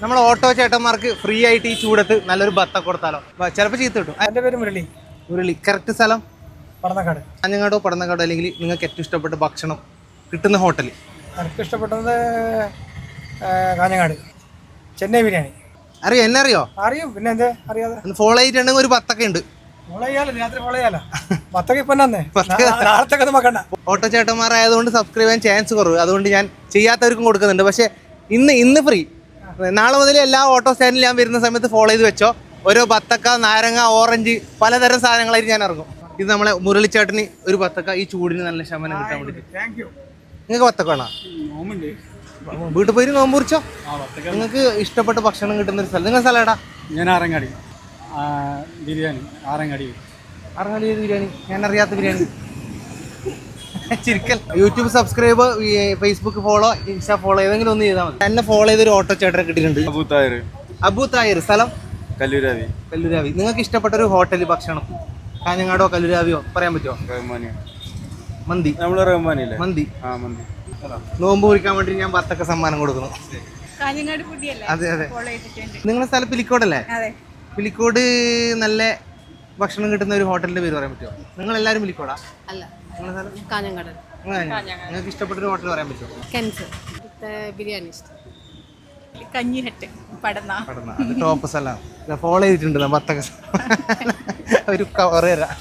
നമ്മൾ auto ചേട്ടന്മാർക്ക് free ആയിട്ട് ഈ ചൂടത്ത് നല്ലൊരു ബത്ത കൊടുത്താലോ? ചിലപ്പോൾ ചീത്ത കിട്ടും. എൻ്റെ പേര് മുരളി. മുരളി. കറക്റ്റ് സ്ഥലം പടന്നക്കാട്. കാഞ്ഞങ്ങാടോ പടന്നക്കാടോ, അല്ലെങ്കിൽ നിങ്ങൾക്ക് ഏറ്റവും ഇഷ്ടപ്പെട്ട ഭക്ഷണം കിട്ടുന്ന ഹോട്ടൽ? എനിക്ക് ഇഷ്ടപ്പെട്ടത് കാഞ്ഞങ്ങാട് ചെന്നൈ ബിരിയാണി. അറിയോ? എന്നെ അറിയോ? അറിയും, പിന്നെ എന്തേ അറിയാതെ. ഫോളോ ചെയ്തിട്ടുണ്ടെങ്കിൽ ഒരു ബത്തൊക്കെ ഉണ്ട്. ഫോളോ ചെയ്യാലോ, രാത്രി ഫോളോ ചെയ്യാലോ. ബത്തൊക്കെ ഇപ്പം തന്നെ നാളത്തേക്ക് ഒന്നും വെക്കണ്ട. ഓട്ടോ ചേട്ടന്മാരായതുകൊണ്ട് സബ്സ്ക്രൈബ് ചെയ്യാൻ ചാൻസ് കുറവ്, അതുകൊണ്ട് ഞാൻ ചെയ്യാത്തവർക്കും കൊടുക്കുന്നുണ്ട്. പക്ഷേ ഇന്ന് ഫ്രീ. നാളെ മുതൽ എല്ലാ ഓട്ടോ സ്റ്റാൻഡിൽ ഞാൻ വരുന്ന സമയത്ത് ഫോളോ ചെയ്ത് വെച്ചോ. ഓരോ ബത്തക്ക, നാരങ്ങ, ഓറഞ്ച്, പലതരം സാധനങ്ങളായിട്ട് ഞാൻ ഇറങ്ങും. ഇത് നമ്മളെ മുരളിച്ചേട്ടന് ഒരു ബത്തക്ക ഈ ചൂടിന് നല്ല ശമനം കിട്ടാൻ വേണ്ടി. നിങ്ങൾക്ക് ബത്തക്ക വേണോ? വീട്ടിൽ പോയി നോമ്പ് കുറിച്ചോ? നിങ്ങൾക്ക് ഇഷ്ടപ്പെട്ട ഭക്ഷണം കിട്ടുന്ന ഒരു സ്ഥലം, നിങ്ങളുടെ സ്ഥലം എടാ? ഞാൻ ആറങ്ങാടി ബിരിയാണി. ആറങ്ങാടി ബിരിയാണി. ഞാൻ അറിയാത്ത ബിരിയാണി. ചിരിക്കൽ. YouTube subscribe, Facebook follow, Insta follow, ഏതെങ്കിലും ഒന്ന് ചെയ്താൽ മതി. എന്നെ ഫോളോ ചെയ്തൊരു ഓട്ടോ ചേട്ടനെ കിട്ടിയിട്ടുണ്ട്. അബു തായർ. സ്ഥലം കല്ലൂരാവി. നിങ്ങൾക്ക് ഇഷ്ടപ്പെട്ട ഒരു ഹോട്ടൽ ഭക്ഷണം കാഞ്ഞങ്ങാടോ കല്ലൂരാവിയോ പറയാൻ പറ്റുമോ? മന്തി. മന്തി. നോമ്പ് കുറിക്കാൻ വേണ്ടി ഞാൻ ബത്തൊക്കെ സമ്മാനം കൊടുക്കുന്നു. അതെ. നിങ്ങളുടെ സ്ഥലം പിലിക്കോടല്ലേ? പിലിക്കോട് നല്ല ഭക്ഷണം കിട്ടുന്ന ഒരു ഹോട്ടലിന്റെ പേര് പറയാൻ പറ്റുമോ? നിങ്ങൾ എല്ലാവരും പിലിക്കോടാ? അല്ല. നിങ്ങൾക്ക് ഇഷ്ടപ്പെട്ട ഒരു ഹോട്ടൽ പറയാൻ പറ്റുമോ? ബിരിയാണി ഇഷ്ടം. കഞ്ഞിഹട്ട് പടന്ന. അത് ടോപ്പ് സ്ഥലമാണ്. ഫോളോ ചെയ്തിട്ടുണ്ട് ബത്തൊക്കെ. ഒരു കവർ തരാം.